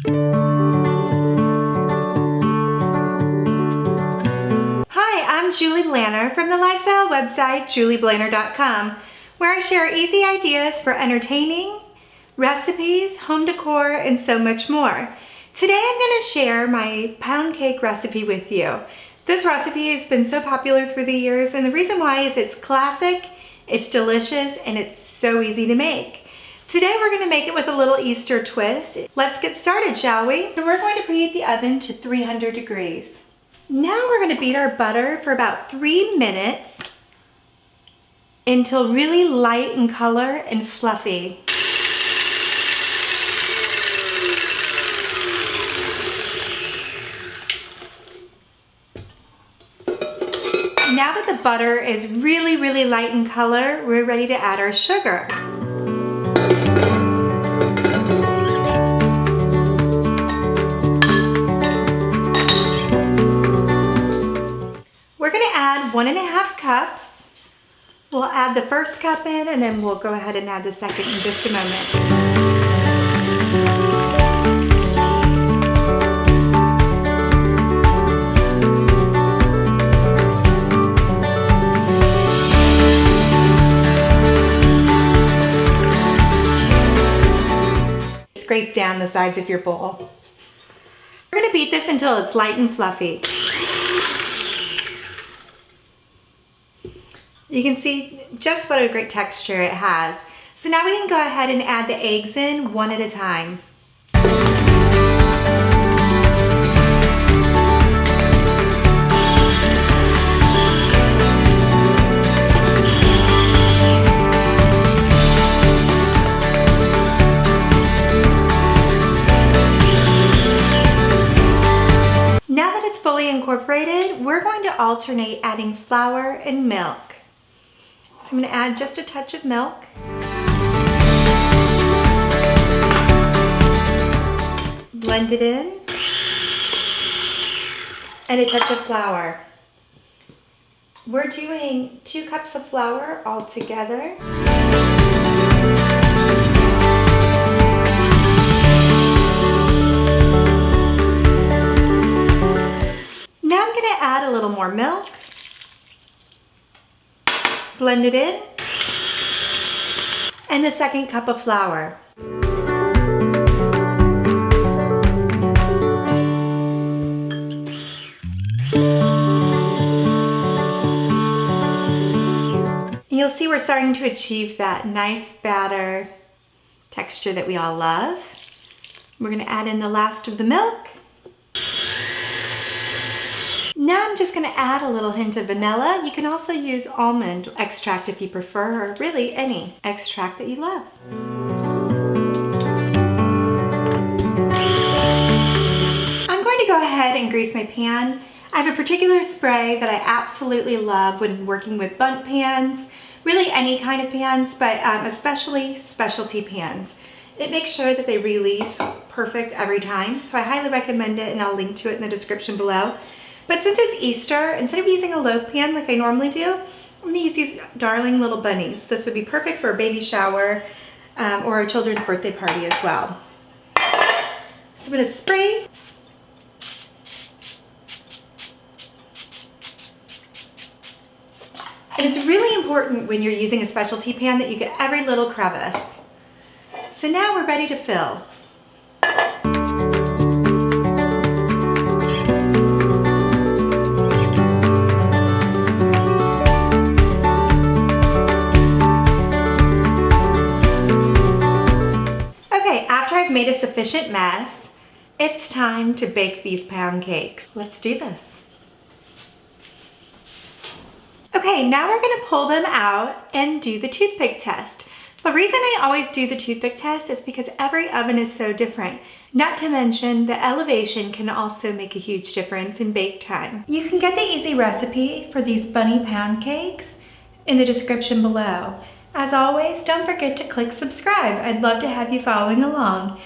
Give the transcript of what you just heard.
I'm Julie Blanner from the lifestyle website julieblanner.com, where I share easy ideas for entertaining, recipes, home decor, and so much more. Today I'm going to share my pound cake recipe with you. This recipe has been so popular through the years, and the reason why is it's classic, it's delicious, and it's so easy to make. Today we're going to make it with a little Easter twist. Let's get started, shall we? So we're going to preheat the oven to 300 degrees. Now we're going to beat our butter for about 3 minutes until really light in color and fluffy. Now that the butter is really light in color, we're ready to add our sugar. We're going to add 1.5 cups. We'll add the first cup in and then we'll go ahead and add the second in just a moment. Scrape down the sides of your bowl. We're going to beat this until it's light and fluffy. You can see just what a great texture it has. So now we can go ahead and add the eggs in one at a time. Now that it's fully incorporated, we're going to alternate adding flour and milk. So I'm going to add just a touch of milk. Blend it in. And a touch of flour. We're doing 2 cups of flour all together. Now I'm going to add a little more milk. Blend it in, and the second cup of flour. And you'll see we're starting to achieve that nice batter texture that we all love. We're going to add in the last of the milk. Now I'm just going to add a little hint of vanilla. You can also use almond extract if you prefer, or really any extract that you love. I'm going to go ahead and grease my pan. I have a particular spray that I absolutely love when working with bundt pans, really any kind of pans, but especially specialty pans. It makes sure that they release perfect every time, so I highly recommend it, and I'll link to it in the description below. But since it's Easter, instead of using a loaf pan like I normally do, I'm going to use these darling little bunnies. This would be perfect for a baby shower or a children's birthday party as well. So I'm going to spray. And it's really important when you're using a specialty pan that you get every little crevice. So now we're ready to fill. Made a sufficient mess, it's time to bake these pound cakes. Let's do this. Okay, now we're going to pull them out and do the toothpick test. The reason I always do the toothpick test is because every oven is so different. Not to mention the elevation can also make a huge difference in bake time. You can get the easy recipe for these bunny pound cakes in the description below. As always, don't forget to click subscribe. I'd love to have you following along.